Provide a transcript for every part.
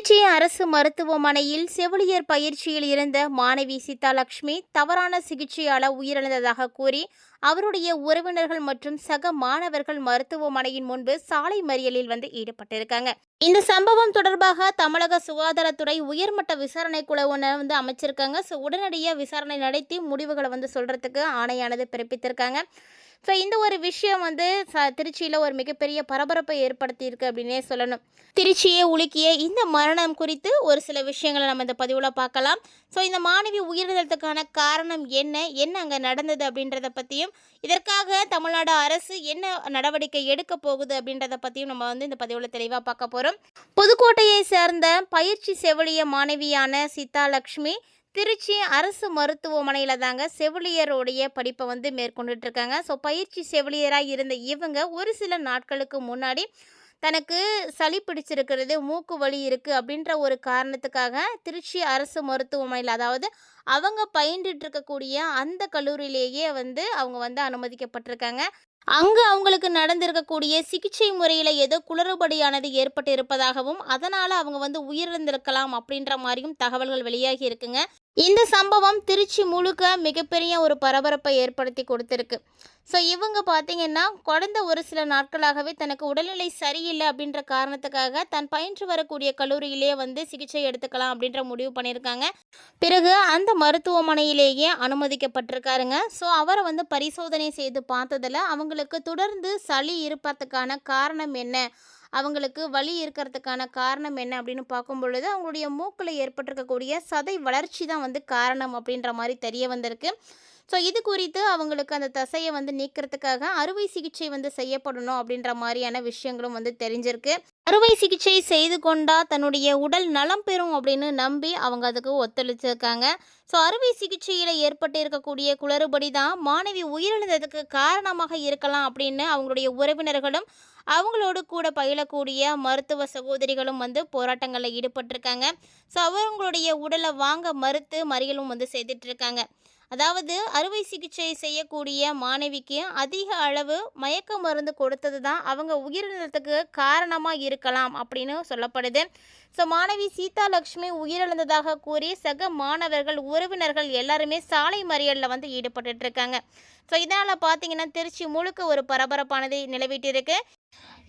திருச்சி அரசு மருத்துவமனையில் செவிலியர் பயிற்சியில் இருந்த மாணவி சீதாலட்சுமி தவறான சிகிச்சையால் உயிரிழந்ததாக கூறி அவருடைய உறவினர்கள் மற்றும் சக மாணவர்கள் மருத்துவமனையின் முன்பு சாலை மறியலில் ஈடுபட்டிருக்காங்க. இந்த சம்பவம் தொடர்பாக தமிழக சுகாதாரத்துறை உயர்மட்ட விசாரணை குழு ஒன்று அமைச்சிருக்காங்க. உடனடியாக விசாரணை நடத்தி முடிவுகளை சொல்றதுக்கு ஆணையானது பிறப்பித்திருக்காங்க. இந்த ஒரு விஷயம் திருச்சியில் ஒரு மிகப்பெரிய பரபரப்பை ஏற்படுத்தியிருக்கு அப்படின்னே சொல்லணும். திருச்சியை உலுக்கிய இந்த மரணம் குறித்து ஒரு சில விஷயங்களை நம்ம இந்த பதிவில் பார்க்கலாம். இந்த மாணவி உயிரிழந்ததுக்கான காரணம் என்ன அங்கே நடந்தது அப்படின்றத பற்றியும், இதற்காக தமிழ்நாடு அரசு என்ன நடவடிக்கை எடுக்க போகுது அப்படின்றத பற்றியும் நம்ம இந்த பதிவில் தெளிவாக பார்க்க போகிறோம். புதுக்கோட்டையை சேர்ந்த பயிற்சி செவிலிய மாணவியான சீதாலட்சுமி திருச்சி அரசு மருத்துவமனையில் தாங்க செவிலியருடைய படிப்பை மேற்கொண்டுட்டு இருக்காங்க. பயிற்சி செவிலியராக இருந்த இவங்க ஒரு சில நாட்களுக்கு முன்னாடி தனக்கு சளி பிடிச்சிருக்கிறது, மூக்கு வலி இருக்குது அப்படின்ற ஒரு காரணத்துக்காக திருச்சி அரசு மருத்துவமனையில், அதாவது அவங்க பயின்றுட்டு இருக்கக்கூடிய அந்த கல்லூரியிலேயே அவங்க அனுமதிக்கப்பட்டிருக்காங்க. அங்கே அவங்களுக்கு நடந்திருக்கக்கூடிய சிகிச்சை முறையில் ஏதோ குளறுபடியானது ஏற்பட்டு இருப்பதாகவும் அதனால் அவங்க உயிரிழந்திருக்கலாம் அப்படின்ற மாதிரியும் தகவல்கள் வெளியாகி இருக்குங்க. இந்த சம்பவம் திருச்சி முழுக்க மிகப்பெரிய ஒரு பரபரப்பை ஏற்படுத்தி கொடுத்துருக்கு. இவங்க பார்த்தீங்கன்னா கடந்த ஒரு சில நாட்களாகவே தனக்கு உடல்நிலை சரியில்லை அப்படின்ற காரணத்துக்காக தான் பயின்று வரக்கூடிய கல்லூரியிலே சிகிச்சை எடுத்துக்கலாம் அப்படின்ற முடிவு பண்ணியிருக்காங்க. பிறகு அந்த மருத்துவமனையிலேயே அனுமதிக்கப்பட்டிருக்காருங்க. அவரை பரிசோதனை செய்து பார்த்ததில் அவங்களுக்கு தொடர்ந்து சளி இருப்பதற்கான காரணம் என்ன, அவங்களுக்கு வலி இருக்கிறதுக்கான காரணம் என்ன அப்படின்னு பார்க்கும் பொழுது அவங்களுடைய மூக்கில் ஏற்பட்டிருக்கக்கூடிய சதை வளர்ச்சி தான் காரணம் அப்படின்ற மாதிரி தெரிய வந்திருக்கு. இது குறித்து அவங்களுக்கு அந்த தசையை நீக்கிறதுக்காக அறுவை சிகிச்சை செய்யப்படணும் அப்படின்ற மாதிரியான விஷயங்களும் தெரிஞ்சிருக்கு. அறுவை சிகிச்சை செய்து கொண்டா தன்னுடைய உடல் நலம் பெறும் அப்படின்னு நம்பி அவங்க அதுக்கு ஒத்துழைச்சிருக்காங்க. அறுவை சிகிச்சையில் ஏற்பட்டு இருக்கக்கூடிய குளறுபடி தான் மாணவி உயிரிழந்ததுக்கு காரணமாக இருக்கலாம் அப்படின்னு அவங்களுடைய உறவினர்களும் அவங்களோடு கூட பயிலக்கூடிய மருத்துவ சகோதரிகளும் போராட்டங்களில் ஈடுபட்டிருக்காங்க. அவங்களுடைய உடலை வாங்க மறுத்து மறியலும் செய்துட்டு இருக்காங்க. அதாவது அறுவை சிகிச்சை செய்யக்கூடிய மாணவிக்கு அதிக அளவு மயக்க மருந்து கொடுத்தது தான் அவங்க உயிரிழந்ததுக்கு காரணமாக இருக்கலாம் அப்படின்னு சொல்லப்படுது. மாணவி சீதாலட்சுமி உயிரிழந்ததாக கூறி சக மாணவர்கள் உறவினர்கள் எல்லாருமே சாலை மறியலில் ஈடுபட்டு இருக்காங்க. இதனால் பார்த்தீங்கன்னா திருச்சி முழுக்க ஒரு பரபரப்பானது நிலவிட்டிருக்கு.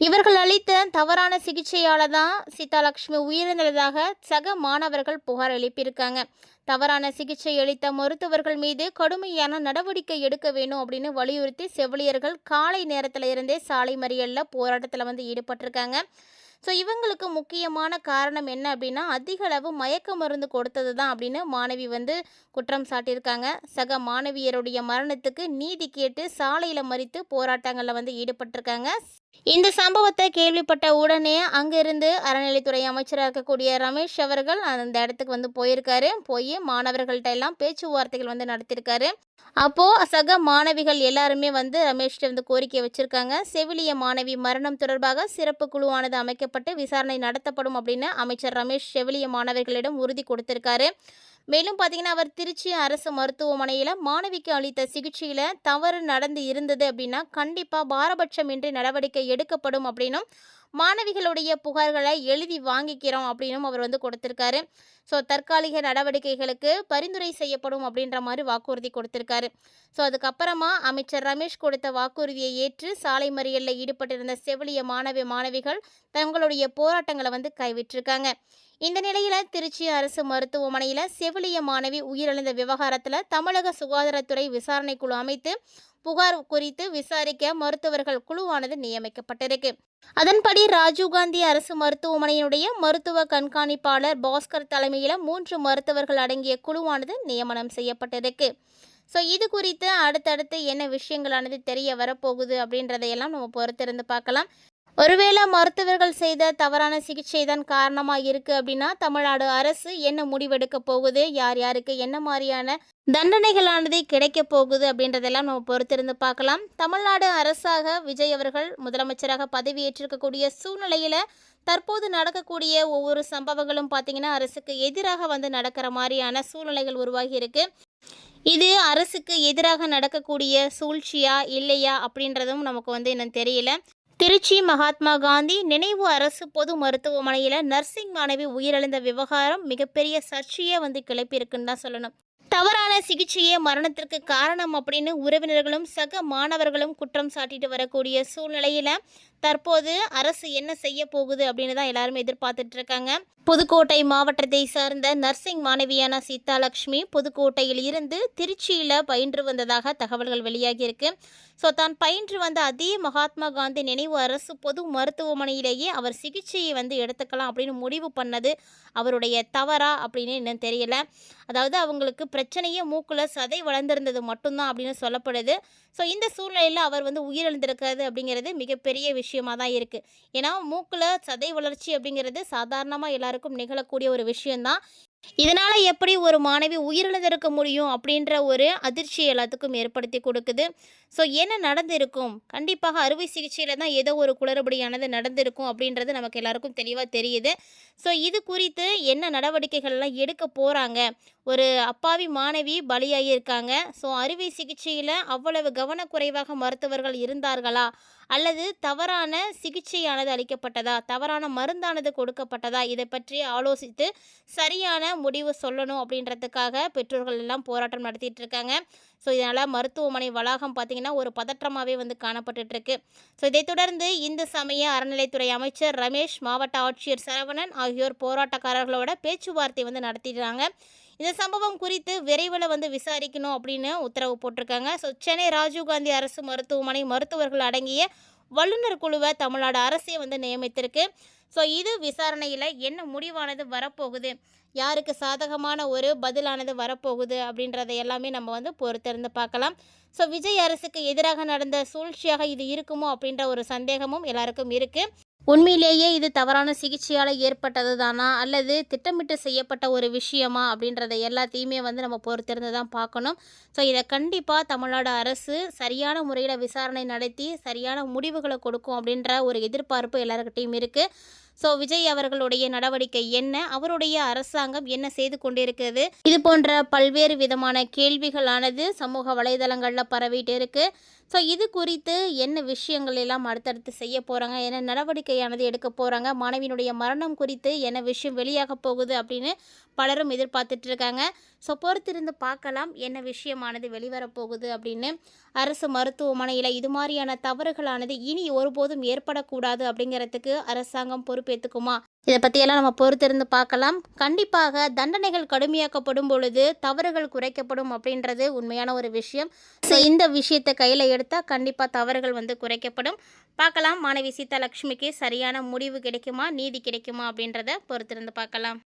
இவர்கள் அளித்த தவறான சிகிச்சையால் தான் சீதாலட்சுமி உயிரிழந்ததாக சக மாணவர்கள் புகார் எழுப்பியிருக்காங்க. தவறான சிகிச்சை அளித்த மருத்துவர்கள் மீது கடுமையான நடவடிக்கை எடுக்க வேணும் அப்படின்னு வலியுறுத்தி செவிலியர்கள் காலை நேரத்தில் இருந்தே சாலை மறியலில் போராட்டத்தில் ஈடுபட்டிருக்காங்க. இவங்களுக்கு முக்கியமான காரணம் என்ன அப்படின்னா அதிக அளவு மயக்க மருந்து கொடுத்தது தான் அப்படின்னு மாணவி குற்றம் சாட்டியிருக்காங்க. சக மாணவியருடைய மரணத்துக்கு நீதி கேட்டு சாலையில் மறித்து போராட்டங்களில் ஈடுபட்டிருக்காங்க. இந்த சம்பவத்தை கேள்விப்பட்ட உடனே அங்கிருந்து அறநிலைத்துறை அமைச்சராக இருக்கக்கூடிய ரமேஷ் அவர்கள் அந்த இடத்துக்கு போயிருக்காரு. போய் மாணவர்கள்ட்ட எல்லாம் பேச்சுவார்த்தைகள் நடத்தியிருக்காரு. அப்போது சக மாணவிகள் எல்லாருமே ரமேஷ்ட கோரிக்கை வச்சுருக்காங்க. செவிலிய மாணவி மரணம் தொடர்பாக சிறப்பு குழுவானது அமைக்கப்பட்டு விசாரணை நடத்தப்படும் அப்படின்னு அமைச்சர் ரமேஷ் செவிலிய மாணவர்களிடம் உறுதி கொடுத்திருக்காரு. மேலும் பார்த்தீங்கன்னா அவர் திருச்சி அரசு மருத்துவமனையில் மாணவிக்கு அளித்த சிகிச்சையில் தவறு நடந்து இருந்தது அப்படின்னா கண்டிப்பாக பாரபட்சமின்றி நடவடிக்கை எடுக்கப்படும் அப்படின்னும் மாணவிகளுடைய புகார்களை எழுதி வாங்கிக்கிறோம் அப்படின்னும் அவர் கொடுத்திருக்காரு. தற்காலிக நடவடிக்கைகளுக்கு பரிந்துரை செய்யப்படும் அப்படின்ற மாதிரி வாக்குறுதி கொடுத்திருக்காரு. அதுக்கப்புறமா அமைச்சர் ரமேஷ் கொடுத்த வாக்குறுதியை ஏற்று சாலை மறியலில் ஈடுபட்டிருந்த செவிலிய மாணவிகள் தங்களுடைய போராட்டங்களை கைவிட்டிருக்காங்க. இந்த நிலையில் திருச்சி அரசு மருத்துவமனையில் செவிலிய மாணவி உயிரிழந்த விவகாரத்தில் தமிழக சுகாதாரத்துறை விசாரணை குழு அமைத்து புகார் குறித்து விசாரிக்க மருத்துவர்கள் குழுவானது நியமிக்கப்பட்டிருக்கு. அதன்படி ராஜீவ்காந்தி அரசு மருத்துவமனையினுடைய மருத்துவ கண்காணிப்பாளர் பாஸ்கர் தலைமையில் 3 மருத்துவர்கள் அடங்கிய குழுவானது நியமனம் செய்யப்பட்டிருக்கு. இது குறித்து அடுத்தடுத்து என்ன விஷயங்களானது தெரிய வரப்போகுது அப்படின்றதையெல்லாம் நம்ம பொறுத்திருந்து பார்க்கலாம். ஒருவேளை மருத்துவர்கள் செய்த தவறான சிகிச்சை தான் காரணமாக இருக்குது அப்படின்னா தமிழ்நாடு அரசு என்ன முடிவெடுக்க போகுது, யார் யாருக்கு என்ன மாதிரியான தண்டனைகளானது கிடைக்க போகுது அப்படின்றதெல்லாம் நம்ம பொறுத்திருந்து பார்க்கலாம். தமிழ்நாடு அரசாக விஜய் அவர்கள் முதலமைச்சராக பதவியேற்றிருக்கக்கூடிய சூழ்நிலையில் தற்போது நடக்கக்கூடிய ஒவ்வொரு சம்பவங்களும் பார்த்திங்கன்னா அரசுக்கு எதிராக நடக்கிற மாதிரியான சூழ்நிலைகள் உருவாகி இருக்கு. இது அரசுக்கு எதிராக நடக்கக்கூடிய சூழ்ச்சியா இல்லையா அப்படின்றதும் நமக்கு இன்னும் தெரியல. திருச்சி மகாத்மா காந்தி நினைவு அரசு பொது மருத்துவமனையில் நர்சிங் மாணவி உயிரிழந்த விவகாரம் மிகப்பெரிய சர்ச்சையே கிளப்பியிருக்குன்னு தான் சொல்லணும். தவறான சிகிச்சையே மரணத்திற்கு காரணம் அப்படின்னு உறவினர்களும் சக மாணவர்களும் குற்றம் சாட்டிட்டு வரக்கூடிய சூழ்நிலையில் தற்போது அரசு என்ன செய்ய போகுது அப்படின்னு தான் எல்லாருமே எதிர்பார்த்துட்டு இருக்காங்க. புதுக்கோட்டை மாவட்டத்தை சார்ந்த நர்சிங் மாணவியான சீதாலட்சுமி புதுக்கோட்டையில் இருந்து திருச்சியில் பயின்று வந்ததாக தகவல்கள் வெளியாகி இருக்கு. ஸோ தான் பயின்று வந்த அதே மகாத்மா காந்தி நினைவு அரசு பொது மருத்துவமனையிலேயே அவர் சிகிச்சையை எடுத்துக்கலாம் அப்படின்னு முடிவு பண்ணது அவருடைய தவறா அப்படின்னு இன்னும் தெரியல. அதாவது அவங்களுக்கு பிரச்சனையே மூக்கில் சதை வளர்ந்துருந்தது மட்டும்தான் அப்படின்னு சொல்லப்படுது. ஸோ இந்த சூழ்நிலையில் அவர் உயிரிழந்திருக்கிறது அப்படிங்கிறது மிகப்பெரிய விஷயமாக தான் இருக்குது. ஏன்னா மூக்கில் சதை வளர்ச்சி அப்படிங்கிறது சாதாரணமாக எல்லாருக்கும் நிகழக்கூடிய ஒரு விஷயந்தான். இதனால் எப்படி ஒரு மாணவி உயிரிழந்திருக்க முடியும் அப்படின்ற ஒரு அதிர்ச்சி எல்லாத்துக்கும் ஏற்படுத்தி கொடுக்குது. ஸோ என்ன நடந்திருக்கும்? கண்டிப்பாக அறுவை சிகிச்சையில் தான் ஏதோ ஒரு குளறுபடியானது நடந்திருக்கும் அப்படின்றது நமக்கு எல்லாருக்கும் தெளிவாக தெரியுது. ஸோ இது குறித்து என்ன நடவடிக்கைகள்லாம் எடுக்க போகிறாங்க? ஒரு அப்பாவி மாணவி பலியாகியிருக்காங்க. ஸோ அறுவை சிகிச்சையில் அவ்வளவு கவனக்குறைவாக மருத்துவர்கள் இருந்தார்களா? அல்லது தவறான சிகிச்சையானது அளிக்கப்பட்டதா? தவறான மருந்தானது கொடுக்கப்பட்டதா? இதை பற்றி ஆலோசித்து சரியான முடிவு சொல்லணும் அப்படின்றதுக்காக பெற்றோர்கள் எல்லாம் போராட்டம் நடத்திட்டு இருக்காங்க. ஸோ இதனால் மருத்துவமனை வளாகம் பார்த்திங்கன்னா ஒரு பதற்றமாகவே காணப்பட்டுருக்கு. ஸோ இதைத் தொடர்ந்து இந்து சமய அறநிலைத்துறை அமைச்சர் ரமேஷ், மாவட்ட ஆட்சியர் சரவணன் ஆகியோர் போராட்டக்காரர்களோட பேச்சுவார்த்தை நடத்திடுறாங்க. இந்த சம்பவம் குறித்து விரைவில் விசாரிக்கணும் அப்படின்னு உத்தரவு போட்டிருக்காங்க. ஸோ சென்னை ராஜீவ்காந்தி அரசு மருத்துவமனை மருத்துவர்கள் அடங்கிய வல்லுநர் குழுவை தமிழ்நாடு அரசே நியமித்திருக்கு. ஸோ இது விசாரணையில் என்ன முடிவானது வரப்போகுது, யாருக்கு சாதகமான ஒரு பதிலானது வரப்போகுது அப்படின்றத எல்லாமே நம்ம பொறுத்திருந்து பார்க்கலாம். ஸோ விஜய் அரசுக்கு எதிராக நடந்த சூழ்ச்சியாக இது இருக்குமோ அப்படின்ற ஒரு சந்தேகமும் எல்லாருக்கும் இருக்குது. உண்மையிலேயே இது தவறான சிகிச்சையால் ஏற்பட்டது தானா அல்லது திட்டமிட்டு செய்யப்பட்ட ஒரு விஷயமா அப்படின்றத எல்லாத்தையுமே நம்ம பொறுத்திருந்து தான் பார்க்கணும். ஸோ இதை கண்டிப்பாக தமிழ்நாடு அரசு சரியான முறையில் விசாரணை நடத்தி சரியான முடிவுகளை கொடுக்கும் அப்படின்ற ஒரு எதிர்பார்ப்பு எல்லாருக்கிட்டையும் இருக்குது. ஸோ விஜய் அவர்களுடைய நடவடிக்கை என்ன, அவருடைய அரசாங்கம் என்ன செய்து கொண்டிருக்கிறது, இது போன்ற பல்வேறு விதமான கேள்விகளானது சமூக வலைதளங்களில் பரவிட்டு இருக்கு. ஸோ இது குறித்து என்ன விஷயங்கள் எல்லாம் அடுத்தடுத்து செய்ய போகிறாங்க, என்ன நடவடிக்கையானது எடுக்க போகிறாங்க, மாணவியினுடைய மரணம் குறித்து என்ன விஷயம் வெளியாக போகுது அப்படின்னு பலரும் எதிர்பார்த்துட்டு இருக்காங்க. ஸோ பொறுத்திருந்து பார்க்கலாம் என்ன விஷயமானது வெளிவரப்போகுது அப்படின்னு. அரசு மருத்துவமனையில் இது மாதிரியான தவறுகளானது இனி ஒருபோதும் ஏற்படக்கூடாது அப்படிங்கிறதுக்கு அரசாங்கம் பொறுப்பேற்றுக்குமா? இதை பற்றியெல்லாம் நம்ம பொறுத்திருந்து பார்க்கலாம். கண்டிப்பாக தண்டனைகள் கடுமையாக்கப்படும் பொழுது தவறுகள் குறைக்கப்படும் அப்படின்றது உண்மையான ஒரு விஷயம். ஸோ இந்த விஷயத்தை கையில் எடுத்தால் கண்டிப்பாக தவறுகள் குறைக்கப்படும். பார்க்கலாம் மாணவி சீதாலட்சுமிக்கு சரியான முடிவு கிடைக்குமா, நீதி கிடைக்குமா அப்படின்றத பொறுத்திருந்து பார்க்கலாம்.